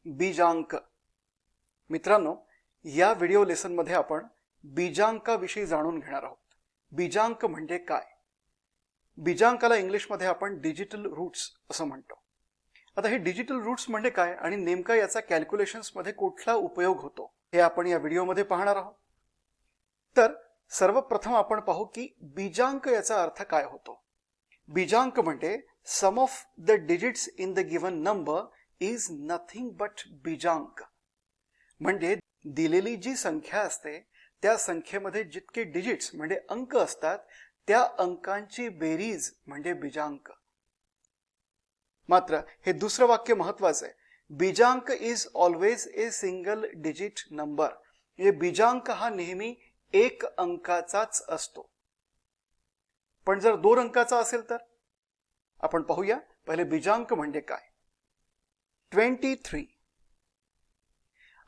बीजांक. मित्रांनो, या व्हिडिओ लेसनमध्ये आपण बीजांकाविषयी जाणून घेणार आहोत. बीजांक म्हणजे काय? बीजांकाला इंग्लिशमध्ये आपण डिजिटल रूट्स असं म्हणतो. आता हे डिजिटल रूट्स म्हणजे काय आणि नेमका याचा कॅल्क्युलेशन्समध्ये कुठला उपयोग होतो हे आपण या व्हिडिओमध्ये पाहणार आहोत. तर सर्वप्रथम आपण पाहू की बीजांक याचा अर्थ काय होतो. बीजांक म्हणजे sum of the digits in the given number is nothing but बीजांक. म्हणजे दिलेली जी संख्या असते त्या संख्येमध्ये जितके डिजिट्स म्हणजे अंक असतात त्या अंकांची बेरीज म्हणजे बीजांक. मात्र हे दुसरं वाक्य महत्वाचं आहे. बीजांक is always a single digit number. म्हणजे बीजांक हा नेहमी एक अंकाचाच असतो. पण जर दोन अंकाचा असेल तर आपण पाहूया. पहिले बीजांक म्हणजे काय. 23.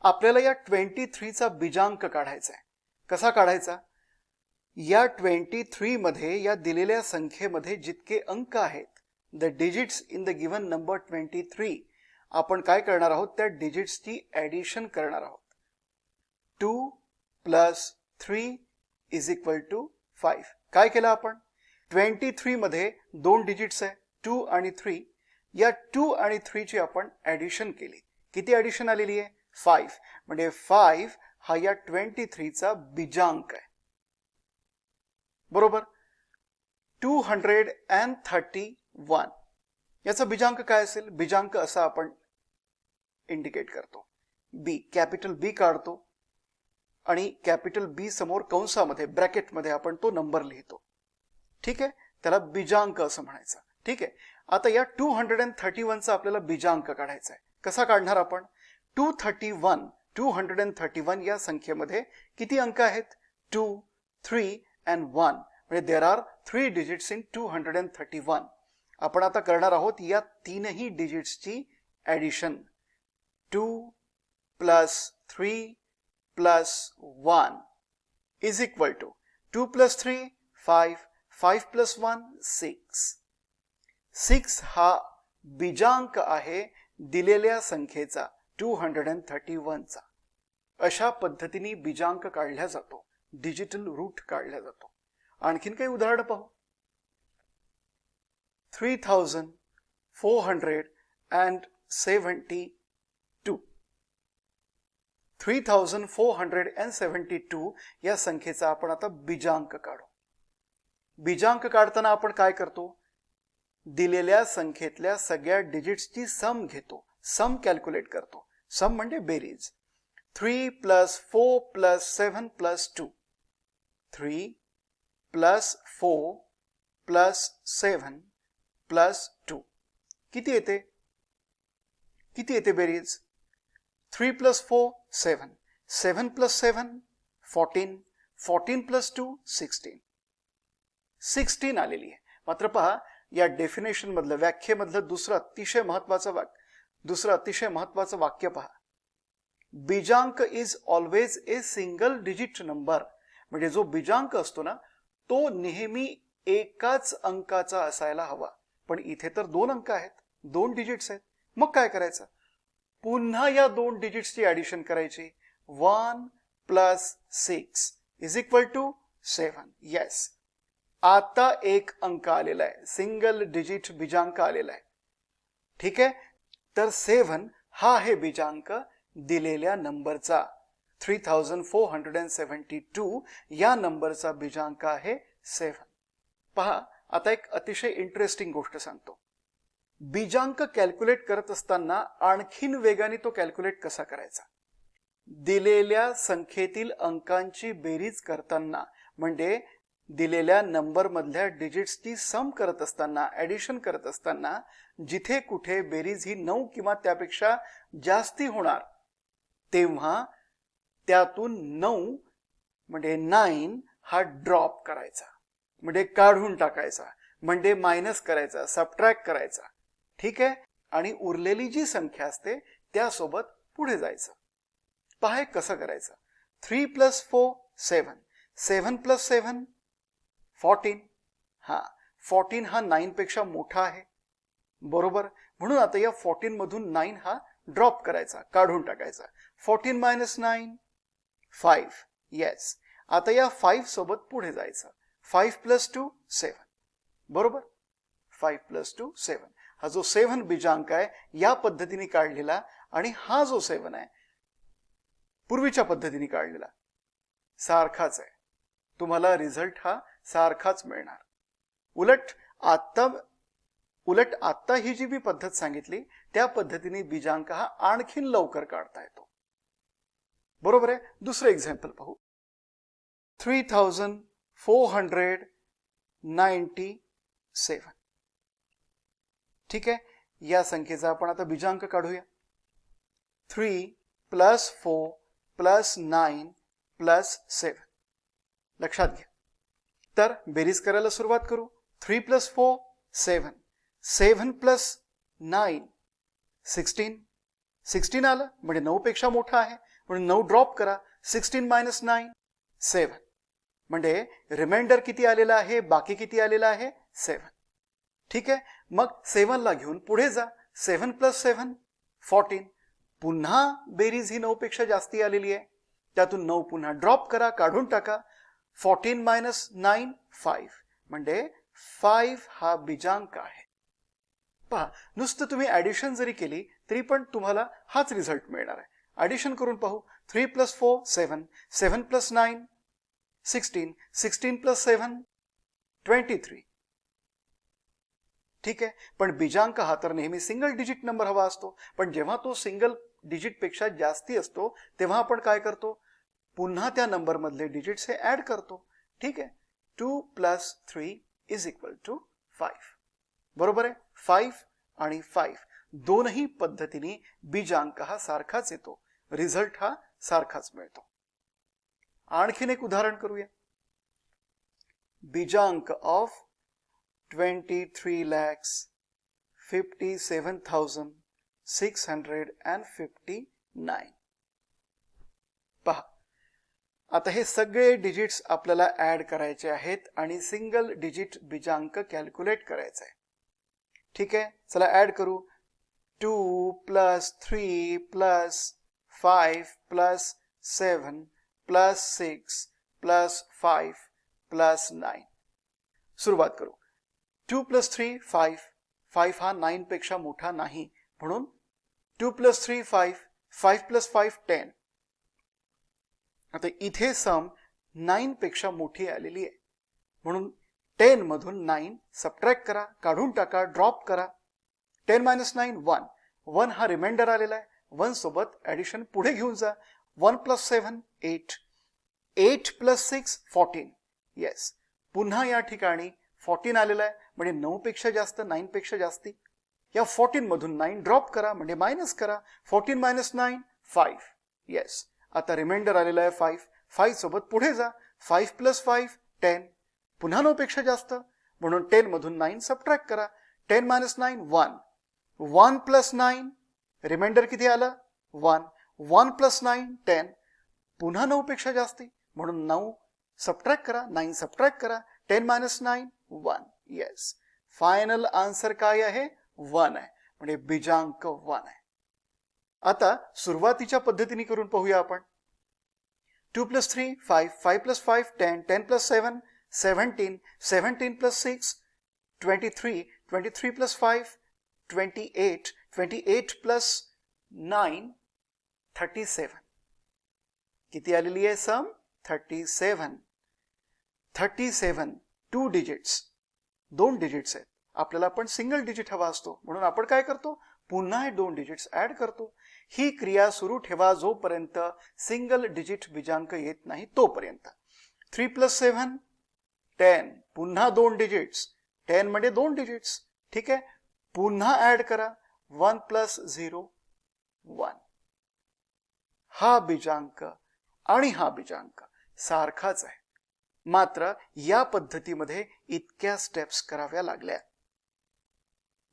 आपल्याला या 23चा बीजांक काढायचा आहे. कसा काढायचा? या 23 मध्ये या दिलेल्या संख्येमध्ये जितके अंक आहेत, the digits in the given number 23, आपण काय करणार आहोत? त्या डिजिट्सची ऍडिशन करणार आहोत. 2 + 3 = 5. काय केलं आपण? 23 मध्ये दोन डिजिट्स आहे 2 आणि 3. या 2 आणि 3 ची आपण ऍडिशन केली. किती ऍडिशन आलेली आहे? 5. म्हणजे 5 हा या 23चा बीजांक आहे. बरोबर. 231. याचा बीजांक काय असेल? बीजांक असा आपण इंडिकेट करतो. बी, कॅपिटल बी काढतो आणि कॅपिटल बी समोर कंसामध्ये ब्रॅकेटमध्ये आपण तो नंबर लिहितो. ठीक आहे, त्याला बीजांक असं म्हणायचं. ठीक आहे. आता या 231चा आपल्याला बीजांक काढायचा आहे. कसा काढणार आपण? 231 या संख्येमध्ये किती अंक आहेत? 2, 3 and 1. म्हणजे देर आर 3 डिजिट्स इन 231. आपण आता करणार आहोत या तीनही डिजिट्सची ऍडिशन. 2 + 3 + 1 = 2 + 3 5, 5 + 1 6. 6 हा बीजांक आहे दिलेल्या संख्येचा 231चा. अशा पद्धतीने बीजांक काढला जातो, डिजिटल रूट काढला जातो. आणखीन काही उदाहरण पाहू. 3472. 3472 या संख्येचा आपण आता बीजांक काढू. बीजांक काढताना आपण काय करतो? दिलेल्या संख्येतल्या सगळ्या डिजिट्सची सम घेतो. सम कॅल्क्युलेट करतो. सम म्हणजे बेरीज. 3 + 4 + 7 + 2. 3 + 4 + 7 + 2 किती येते? किती येते बेरीज? 3 + 4 7, 7 + 7 14, 14 + 2 16. 16 आलेली आहे. मात्र पहा या डेफिनेशन मधलं, व्याख्येमधलं दुसरं अतिशय महत्वाचं वाक्य पहा. बीजांक is always a single digit number. म्हणजे जो बीजांक असतो ना तो नेहमी एकाच अंकाचा असायला हवा. पण इथे तर दोन अंक आहेत, दोन डिजिट्स आहेत. मग काय करायचं? पुन्हा या दोन डिजिट्सची ऍडिशन करायची. 1 + 6 = 7. येस, आता एक अंक आलेला आहे, सिंगल डिजिट बीजांक आलेला आहे. ठीक आहे. तर 7 हा आहे बीजांक दिलेल्या नंबरचा. 3472 या नंबरचा बीजांक आहे 7. पहा, आता एक अतिशय इंटरेस्टिंग गोष्ट सांगतो. बीजांक कॅल्क्युलेट करत असताना आणखीन वेगाने तो कॅल्क्युलेट कसा करायचा? दिलेल्या संख्येतील अंकांची बेरीज करताना, म्हणजे दिलेल्या नंबर मधल्या डिजिट्सची सम करत असताना, ऍडिशन करत असताना जिथे कुठे बेरीज ही 9 किंवा त्यापेक्षा जास्ती होणार तेव्हा त्यातून 9 म्हणजे 9 हा ड्रॉप करायचा, म्हणजे काढून टाकायचा, म्हणजे मायनस करायचा, सबट्रॅक्ट करायचा. ठीक आहे. आणि उरलेली जी संख्या असते त्यासोबत पुढे जायचं. पहा कसं करायचं. 3 + 4 7, 7 + 7 14. 14 हा 9 पेक्षा मोठा आहे. बरोबर. म्हणून आता या 14 मधून 9 हा ड्रॉप करायचा, काढून टाकायचा. 14 मायनस 9 5. येस. आता या 5 सोबत पुढे जायचं. 5 प्लस 2 7. बरोबर. 5 प्लस 2 7. हा जो 7 बीजांक आहे या पद्धतीने काढलेला आणि हा जो 7 आहे पूर्वीच्या पद्धतीने काढलेला सारखाच आहे. तुम्हाला रिझल्ट हा सारखाच मिळणार. उलट आता ही जी मी पद्धत सांगितली त्या पद्धतीने बीजांक हा आणखीन लवकर काढता येतो. बरोबर आहे. दुसरं एक्झाम्पल पाहू. 3497. ठीक आहे. या संख्येचा आपण आता बीजांक काढूया. 3 प्लस 4 प्लस 9 प्लस 7. लक्षात घ्या. तर बेरीज करायला सुरुवात करू. 3 प्लस 4 7. 7 प्लस 9 16. 16 आलं म्हणजे 9 पेक्षा मोठा आहे म्हणून 9 ड्रॉप करा. 16 मायनस 9 7. म्हणजे रिमाइंडर किती आलेला आहे, बाकी किती आलेला आहे 7. ठीक आहे. मग 7 ला घेऊन पुढे जा. 7 प्लस 7 14. पुन्हा बेरीज ही 9 पेक्षा जास्ती आलेली आहे. त्यातून 9 पुन्हा ड्रॉप करा, काढून टाका. 14 मायनस 9 5. म्हणजे 5 हा बीजांक आहे. पहा, नुसतं तुम्ही ऍडिशन जरी केली तरी पण तुम्हाला हाच रिझल्ट मिळणार आहे. ऍडिशन करून पाहू. 3 प्लस 4 7. 7 प्लस 9 16. 16 प्लस 7 23. ठीक आहे. पण बीजांक हा तर नेहमी सिंगल डिजिट नंबर हवा असतो. पण जेव्हा तो सिंगल डिजिट पेक्षा जास्ती असतो तेव्हा आपण काय करतो, पुन्हा त्या नंबर मधले डिजिट्स हे ऍड करतो. ठीक आहे. 2 प्लस 3 इज इक्वल टू 5. बरोबर आहे. 5 आणि 5 दोनही पद्धतीने बीजांक हा सारखाच येतो. रिझल्ट हा सारखाच मिळतो. आणखीन एक उदाहरण करूया. बीजांक ऑफ 23,57,659. पहा, आता हे सगळे डिजिट्स आपल्याला ऍड करायचे आहेत आणि सिंगल डिजिट बीजांक कॅल्क्युलेट करायचा आहे. ठीक आहे. चला ऍड करू. 2 plus 3 plus 5 plus 7 plus 6 plus 5 plus 9. सुरुवात करू. 2 प्लस 3 5. 5 हा 9 पेक्षा मोठा नाही म्हणून 2 प्लस 3 5. 5 प्लस 5 10. आता इथे सम 9 पेक्षा मोठी आलेली आहे म्हणून 10 मधून 9 सबट्रॅक्ट करा, काढून टाका, ड्रॉप करा. 10 मायनस 9 1. 1 हा रिमाइंडर आलेला आहे. 1 सोबत ऍडिशन पुढे घेऊन जा. 1 प्लस 7 8. 8 प्लस 6 14. येस. पुन्हा या ठिकाणी 14 आलेला आहे म्हणजे 9 पेक्षा जास्त, 9 पेक्षा जास्ती. या 14 मधून 9 ड्रॉप करा म्हणजे मायनस करा. 14 मायनस 9 5. येस. आता रिमाइंडर आलेला आहे 5. 5 सोबत पुढे जा. 5 प्लस 5 10. पुन्हा 9 पेक्षा जास्त म्हणून 10 मधून 9 सबट्रॅक्ट करा. 10 मायनस 9 1. 1 प्लस 9 रिमाइंडर किती आलं 1. 1 प्लस 9 10. पुन्हा 9 पेक्षा जास्ती म्हणून 9 सबट्रॅक्ट करा. 9 सबट्रॅक्ट करा. 10 मायनस 9 1. येस. फायनल आन्सर काय आहे 1 आहे म्हणजे बीजांक 1 आहे. आता सुरुवातीच्या पद्धतीने करून पाहूया आपण. 2 plus 3 5. 5 plus 5 10. 10 plus 7 17. 17 plus 6 23. 23 plus 5 28. 28 plus 9 37. किती आलेली आहे सम 37. 37 2 डिजिट्स, 2 डिजिट्स आहेत. आपल्याला पण सिंगल डिजिट हवा असतो म्हणून आपण काय करतो, पुन्हा हे 2 डिजिट्स ऍड करतो. ही क्रिया सुरू ठेवा जोपर्यंत सिंगल डिजिट बीजांक येत नाही तोपर्यंत. 3 प्लस 7 10. पुन्हा 2 डिजिट्स. 10 म्हणजे 2 डिजिट्स. ठीक आहे. पुन्हा ऍड करा. 1 प्लस 0 1. हा बीजांक आणि हा बीजांक सारखाच आहे. मात्र या पद्धतीमध्ये इतक्या स्टेप्स कराव्या लागल्या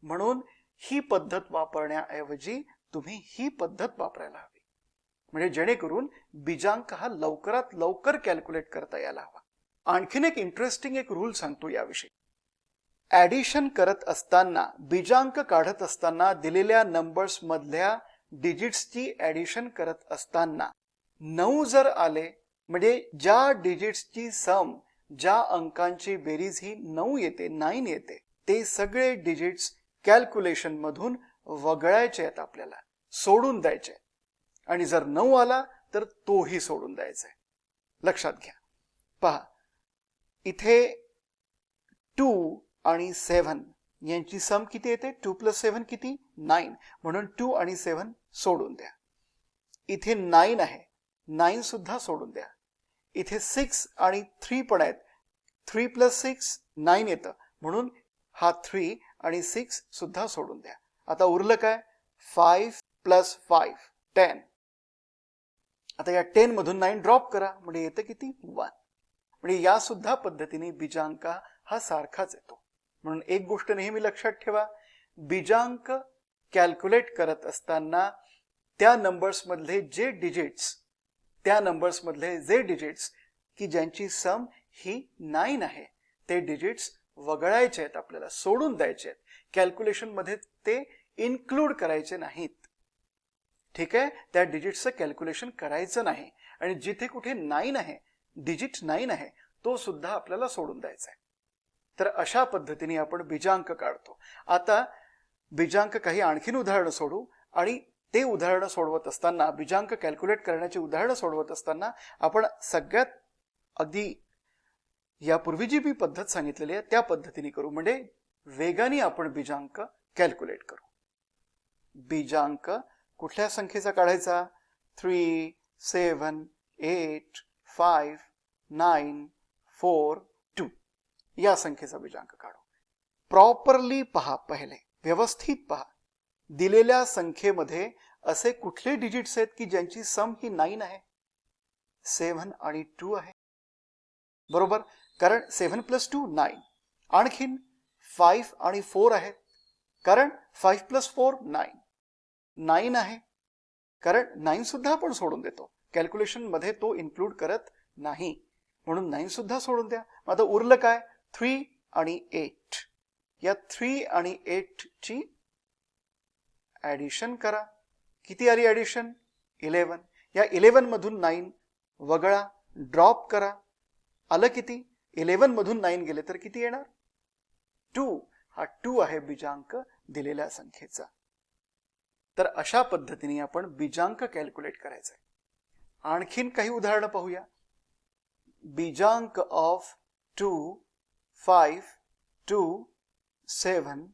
म्हणून ही पद्धत वापरण्याऐवजी तुम्ही ही पद्धत वापरायला हवी म्हणजे जेणेकरून बीजांक हा लवकरात लवकर कॅल्क्युलेट करता यायला हवा. आणखीन एक इंटरेस्टिंग एक रूल सांगतो याविषयी. ऍडिशन करत असताना, बीजांक काढत असताना दिलेल्या नंबर्स मधल्या डिजिट्सची ऍडिशन करत असताना 9 जर आले म्हणजे ज्या डिजिट्सची सम, ज्या अंकांची बेरीज ही 9 येते, 9 येते, ते सगळे डिजिट्स कॅल्क्युलेशन मधून वगळायचे आहेत, आपल्याला सोडून द्यायचे. आणि जर 9 आला तर तोही सोडून द्यायचा आहे. लक्षात घ्या. पहा इथे 2 आणि 7 यांची सम किती येते? 2 + 7 किती? 9. म्हणून 2 आणि 7 सोडून द्या. इथे 9 आहे, 9 सुद्धा सोडून द्या. इथे 6 आणि 3 पण आहेत, 3 + 6 9 येतं, म्हणून हा 3 आणि 6 सुद्धा सोडून द्या. आता उरलं काय? 5 + 5 10. आता या 10 मधून 9 ड्रॉप करा म्हणजे येतं किती? 1. म्हणजे या सुद्धा पद्धतीने बीजांक हा सारखाच येतो. म्हणून एक गोष्ट नेहमी लक्षात ठेवा, बीजांक कॅल्क्युलेट करत असताना त्या नंबर्स मधले जे डिजिट्स की ज्यांची सम ही 9 आहे, ते डिजिट्स वगळायचे आहेत, आपल्याला सोडून द्यायचे आहेत. कॅल्क्युलेशन मध्ये ते इन्क्लूड करायचे नाहीत. ठीक आहे, त्या डिजिट्सचं कॅल्क्युलेशन करायचं नाही. आणि जिथे कुठे 9 आहे, डिजिट 9 आहे, तो सुद्धा आपल्याला सोडून द्यायचा आहे. तर अशा पद्धतीने आपण बीजांक काढतो. आता बीजांक काही आणखीन उदाहरणं सोडू आणि ते उदाहरणं सोडवत असताना, बीजांक कॅल्क्युलेट करण्याची उदाहरणं सोडवत असताना आपण सगळ्यात अगदी यापूर्वी जी मी पद्धत सांगितलेली आहे त्या पद्धतीने करू, म्हणजे वेगाने आपण बीजांक कॅल्क्युलेट करू. बीजांक कुठल्या संख्येचा काढायचा? 3, 7, 8, 5, 9, 4, 2 या संख्येचा बीजांक काढू. प्रॉपरली पहा, पहिले व्यवस्थित पहा, दिलेल्या संख्येमध्ये असे कुठले डिजिट्स आहेत की ज्यांची सम ही 9 आहे? 7 आणि 2 आहे, बरोबर, कारण 7 + 2 9. आणखीन 5 आणि 4 आहेत, कारण 5 + 4 9. 9 आहे, कारण 9 सुद्धा आपण सोडून देतो, कॅल्क्युलेशन मध्ये तो इन्क्लूड करत नाही, म्हणून 9 सुद्धा सोडून द्या. आता उरलं काय? 3 आणि 8. या 3 आणि 8 ची ऍडिशन करा. किती आली ऍडिशन? 11. या 11 मधून 9 वगळा, ड्रॉप करा. आलं किती? 11 मधून 9 गेले तर किती येणार? 2. हा 2 आहे बीजांक दिलेल्या संख्येचा. तर अशा पद्धतीने आपण बीजांक कॅल्क्युलेट करायचं आहे. आणखीन काही उदाहरणं पाहूया. बीजांक ऑफ 2, 5, 2, 7,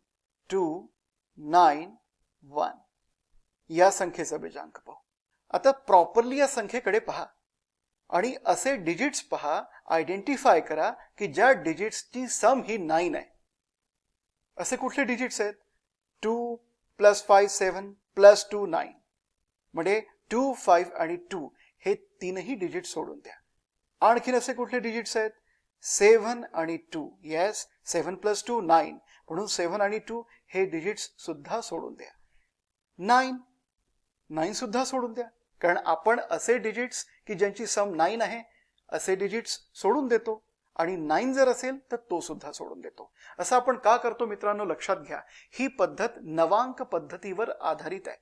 2, 9, 1 या संख्येचा बीजांक पाहू. आता प्रॉपरली या संख्येकडे पहा आणि असे डिजिट्स पहा, आयडेंटिफाय करा की ज्या डिजिट्सची सम ही 9 आहे. असे कुठले डिजिट्स आहेत? 2 + 5 7 + 2 9. म्हणजे 2, 5 आणि 2 हे तीनही डिजिट सोडून द्या. आणखीन असे कुठले डिजिट्स आहेत? 7 आणि 2. येस, 7 + 2 9, म्हणून 7 आणि 2 हे डिजिट्स सुद्धा सोडून द्या. 9 सुद्धा सोडून द्या, कारण आपण असे डिजिट्स की ज्यांची सम 9 आहे असे डिजिट्स सोडून देतो, आणि 9 जर असेल तर तो सुद्धा सोडून देतो. असं आपण का करतो मित्रांनो? लक्षात घ्या, ही पद्धत नवांक पद्धतीवर आधारित आहे,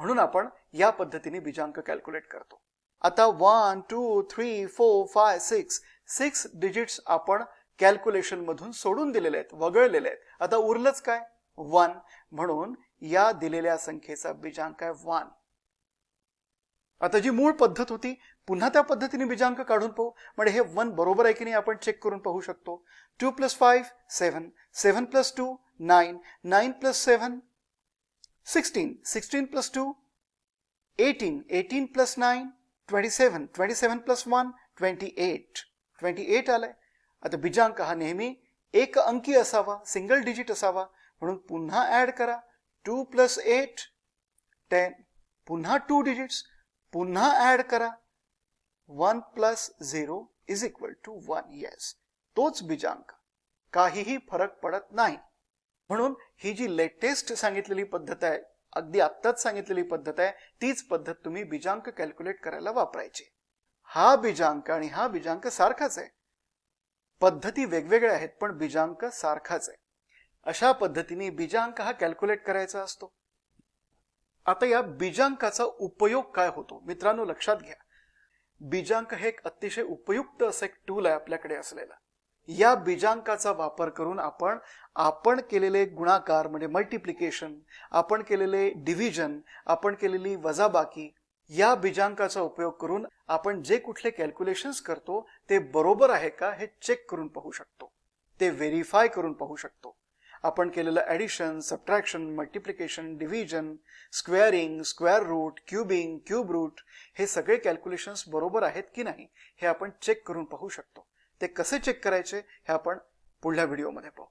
म्हणून आपण या पद्धतीने बीजांक कॅल्क्युलेट करतो. आता 1 2 3 4 5 6 डिजिट्स आपण कॅल्क्युलेशन मधून सोडून दिलेले आहेत, वगळलेले आहेत. आता उरलंच काय? 1. म्हणून या दिलेल्या संख्येचा बीजांक आहे 1. आता जी मूळ पद्धत होती, पुन्हा त्या पद्धतीने बीजांक काढून पाहू. म्हणजे हे 1 बरोबर आहे की नाही आपण चेक करून पाहू शकतो. 2 + 5 7, 7 + 2 9, 9 + 7 16, 16 + 2 18, 18 + 9 27, 27 + 1 28, 28 आलंय. आता बीजांक हा नेहमी एक अंकी असावा, सिंगल डिजिट असावा, म्हणून पुन्हा ऍड करा. 2 + 8 10, पुन्हा 2 डिजिट्स, पुन्हा ऍड करा. 1 + 0 = 1. येस, तोच बीजांक, काहीही फरक पडत नाही. म्हणून ही जी लेटेस्ट सांगितलेली पद्धत आहे, अगदी आत्ताच सांगितलेली पद्धत आहे, तीच पद्धत तुम्ही बीजांक कॅल्क्युलेट करायला वापरायची. हा बीजांक आणि हा बीजांक सारखाच आहे, पद्धती वेगवेगळ्या आहेत पण बीजांक सारखाच आहे. अशा पद्धतीने बीजांक हा कॅल्क्युलेट करायचा असतो. आता या बीजांकाचा उपयोग काय होतो मित्रांनो, लक्षात घ्या. बीजांक हे एक अतिशय उपयुक्त असं एक टूल आहे आपल्याकडे असलेलं. या बीजांकाचा वापर करून आपण केलेले गुणाकार म्हणजे मल्टिप्लिकेशन, आपण केलेले डिव्हिजन, आपण केलेली वजाबाकी, या बीजांकाचा उपयोग करून आपण जे कुठले कॅल्क्युलेशन्स करतो ते बरोबर आहे का हे चेक करून पाहू शकतो, ते व्हेरीफाय करून पाहू शकतो. आपण केलेलं addition, subtraction, multiplication, division, squaring, square root, cubing, cube root हे सगळे कॅल्क्युलेशन्स बरोबर आहेत की नाही हे आपण चेक करून पाहू शकतो. ते कसे चेक करायचे हे आपण पुढल्या व्हिडिओमध्ये पाहू.